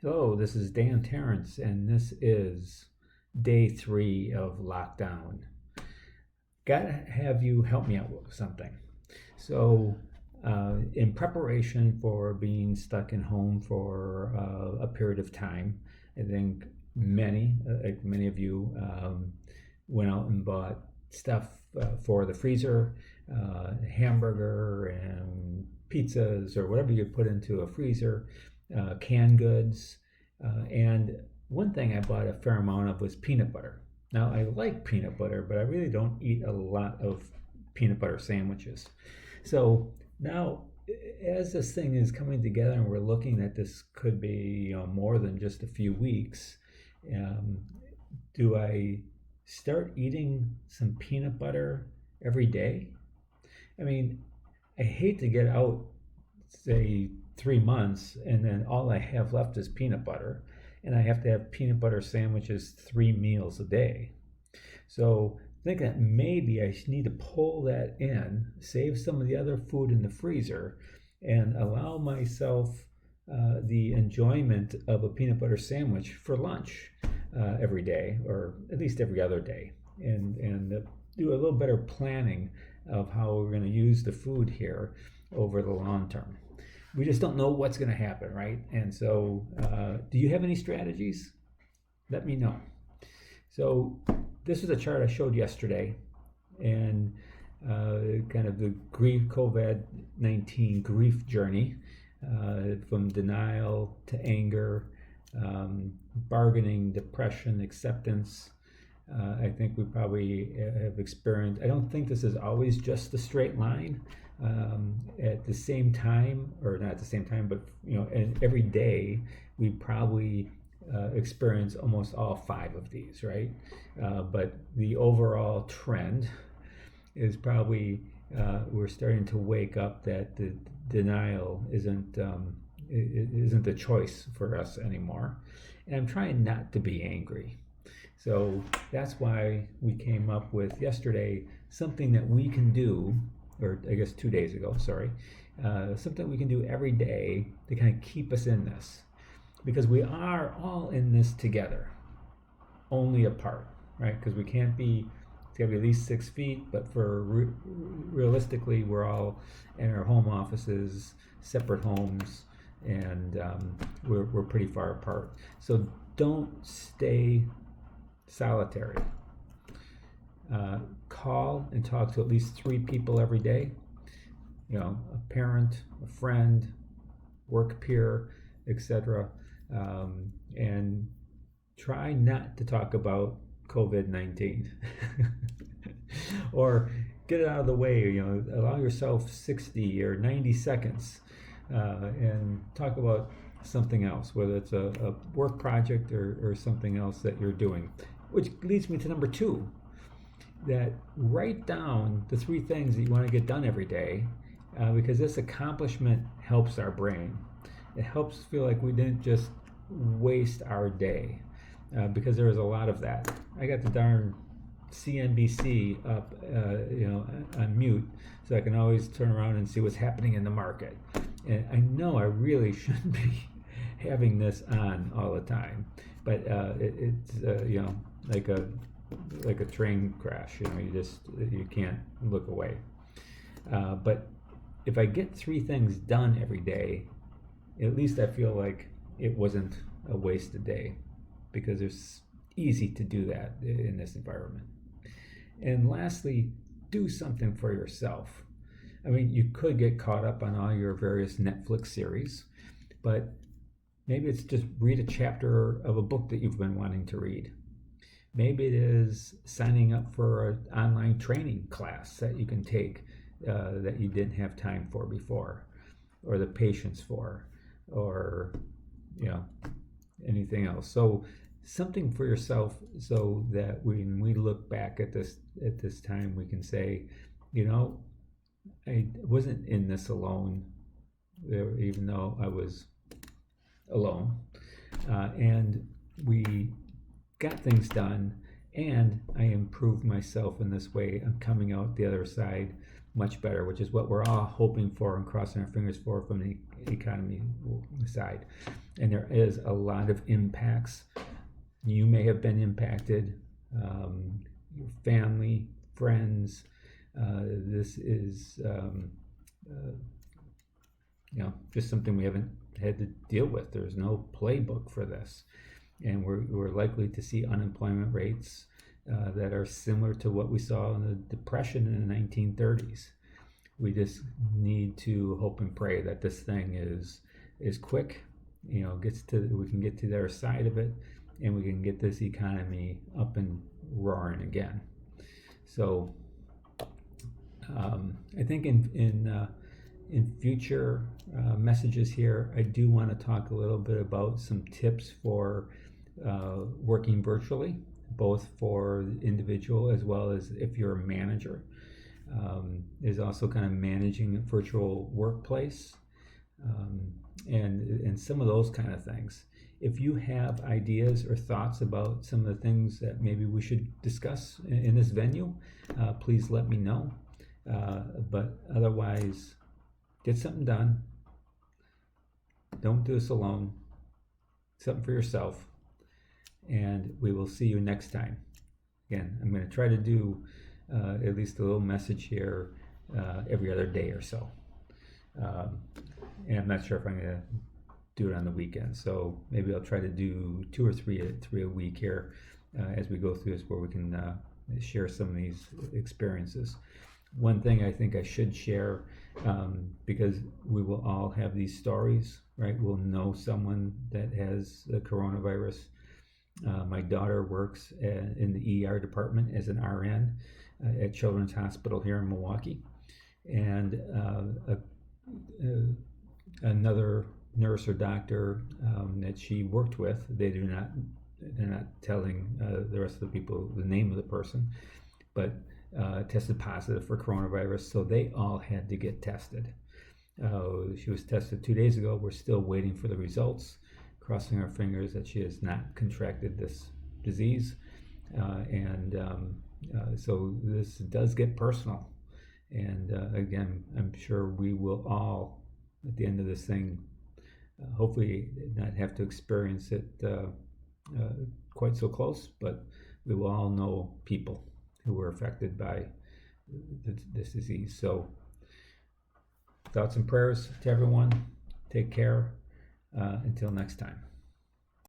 Hello, this is Dan Terrence, and this is day 3 of lockdown. Gotta have you help me out with something. So, in preparation for being stuck in home for a period of time, I think many of you, went out and bought stuff for the freezer, hamburger and pizzas or whatever you put into a freezer, canned goods, and one thing I bought a fair amount of was peanut butter. Now, I like peanut butter, but I really don't eat a lot of peanut butter sandwiches. So now, as this thing is coming together and we're looking at this could be more than just a few weeks, um, do I start eating some peanut butter every day? I mean, I hate to get out, say, 3 months, and then all I have left is peanut butter, and I have to have peanut butter sandwiches 3 meals a day. So I think that maybe I need to pull that in, save some of the other food in the freezer, and allow myself the enjoyment of a peanut butter sandwich for lunch every day, or at least every other day, and do a little better planning of how we're going to use the food here over the long term. We just don't know what's going to happen, right? And so, do you have any strategies? Let me know. So, this is a chart I showed yesterday, and kind of the COVID-19 grief journey, from denial to anger, bargaining, depression, acceptance. I think we probably have experienced, I don't think this is always just a straight line. At the same time, or not at the same time, but and every day we probably experience almost all 5 of these, right? But the overall trend is probably we're starting to wake up that the denial isn't the choice for us anymore, and I'm trying not to be angry. So that's why we came up with yesterday something that we can do, or I guess 2 days ago, sorry, something we can do every day to kind of keep us in this. Because we are all in this together, only apart, right? Because we can't be, it's got to be at least 6 feet, but realistically, we're all in our home offices, separate homes, and we're pretty far apart. So don't stay solitary. Call and talk to at least 3 people every day. A parent, a friend, work peer, etc. And try not to talk about COVID-19 or get it out of the way. Allow yourself 60 or 90 seconds and talk about something else, whether it's a work project or something else that you're doing. Which leads me to number 2, that write down the 3 things that you want to get done every day, because this accomplishment helps our brain. It helps feel like we didn't just waste our day, because there is a lot of that. I got the darn CNBC up, on mute, so I can always turn around and see what's happening in the market. And I know I really shouldn't be having this on all the time, but it's like a train crash. You can't look away. But if I get 3 things done every day, at least I feel like it wasn't a wasted day, because it's easy to do that in this environment. And lastly, do something for yourself. I mean, you could get caught up on all your various Netflix series, but maybe it's just read a chapter of a book that you've been wanting to read. Maybe it is signing up for an online training class that you can take that you didn't have time for before, or the patience for, or anything else. So something for yourself, so that when we look back at this time, we can say, I wasn't in this alone, even though I was alone, and we got things done, and I improved myself in this way. I'm coming out the other side much better, which is what we're all hoping for and crossing our fingers for from the economy side. And there is a lot of impacts. You may have been impacted, your family, friends. This is just something we haven't had to deal with. There's no playbook for this, and we're likely to see unemployment rates that are similar to what we saw in the Depression in the 1930s. We just need to hope and pray that this thing is quick, we can get to the other side of it, and we can get this economy up and roaring again. So I think in future messages here, I do want to talk a little bit about some tips for working virtually, both for the individual as well as if you're a manager. There's also kind of managing a virtual workplace, and some of those kind of things. If you have ideas or thoughts about some of the things that maybe we should discuss in this venue, please let me know. But otherwise, get something done. Don't do this alone. Something for yourself. And we will see you next time. Again, I'm going to try to do at least a little message here every other day or so. And I'm not sure if I'm going to do it on the weekend. So maybe I'll try to do 2 or 3 a week here as we go through this, where we can share some of these experiences. One thing I think I should share, because we will all have these stories, right? We'll know someone that has the coronavirus. My daughter works in the ER department as an RN at Children's Hospital here in Milwaukee, and another nurse or doctor that she worked with, they're not telling the rest of the people the name of the person, but tested positive for coronavirus, so they all had to get tested. She was tested 2 days ago. We're still waiting for the results, crossing our fingers that she has not contracted this disease. So this does get personal. And again, I'm sure we will all, at the end of this thing, hopefully not have to experience it quite so close, but we will all know people who were affected by this disease. So thoughts and prayers to everyone. Take care. Until next time.